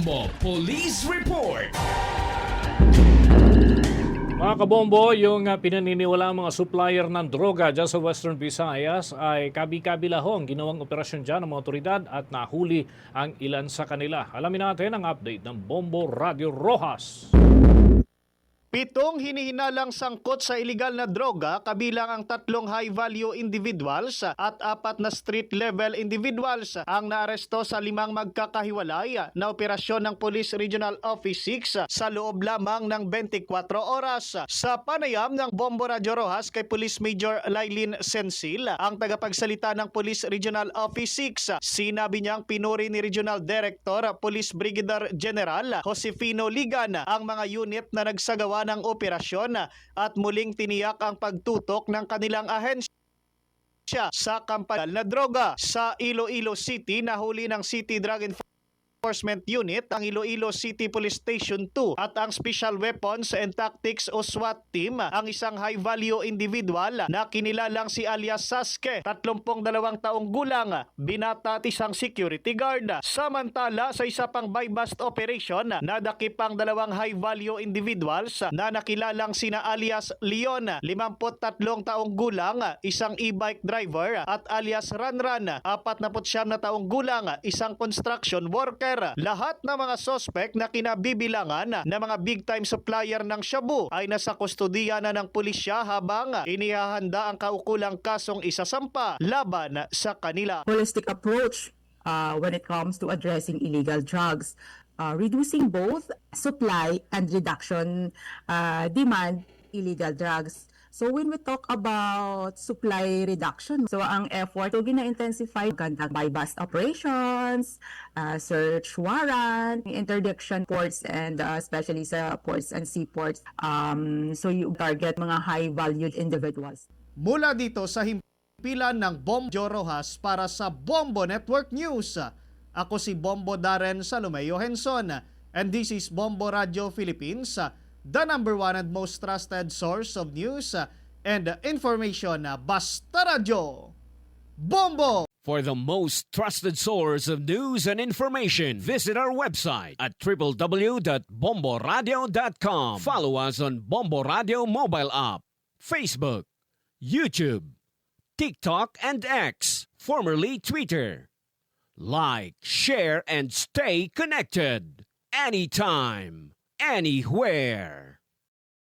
Bombo Police Report. Mga kabombo, yung pinaniniwala mga supplier ng droga dyan sa Western Visayas ay kabi-kabilahong ginawang operasyon dyan ng mga otoridad at nahuli ang ilan sa kanila. Alamin natin ang update ng Bombo Radio Rojas. 7 hinihinalang sangkot sa iligal na droga kabilang ang 3 high-value individuals at 4 na street-level individuals ang naaresto sa 5 magkakahiwalay na operasyon ng Police Regional Office 6 sa loob lamang ng 24 oras. Sa panayam ng Bombo Radio Rojas kay Police Major Lailin Sensil, ang tagapagsalita ng Police Regional Office 6, sinabi niyang pinuri ni Regional Director Police Brigadier General Josefino Ligan ang mga unit na nagsagawa ng operasyon at muling tiniyak ang pagtutok ng kanilang ahensya sa kampanya na droga. Sa Iloilo City, nahuli ng City Drug Enforcement Unit ang Iloilo City Police Station 2 at ang Special Weapons and Tactics o SWAT Team ang isang high-value individual na kinilalang si alias Sasuke, 32 taong gulang, binata at isang security guard. Samantala, sa isa pang buy-bust operation, nadakip ang 2 high-value individuals na nakilalang sina alias Leon, 53 taong gulang, isang e-bike driver, at alias Ranran, 49 taong gulang, isang construction worker. Lahat ng mga sospek na kinabibilangan na mga big-time supplier ng shabu ay nasa kustodiya na ng pulisya habang inihahanda ang kaukulang kasong isasampa laban sa kanila. Holistic approach when it comes to addressing illegal drugs, reducing both supply and reduction demand illegal drugs. So when we talk about supply reduction, so ang effort to gina-intensify gandang buy-bust operations, search warrant, interdiction ports and especially sa ports and seaports. So you target mga high-valued individuals. Mula dito sa himpilan ng Bombo Rojas para sa Bombo Network News, ako si Bombo Darren Salomeo Henson, and this is Bombo Radio Philippines, the #1 and most trusted source of news and information. Basta Radio Bombo! For the most trusted source of news and information, visit our website at www.bomboradio.com. Follow us on Bombo Radio mobile app, Facebook, YouTube, TikTok, and X, formerly Twitter. Like, share, and stay connected. Anytime, anywhere.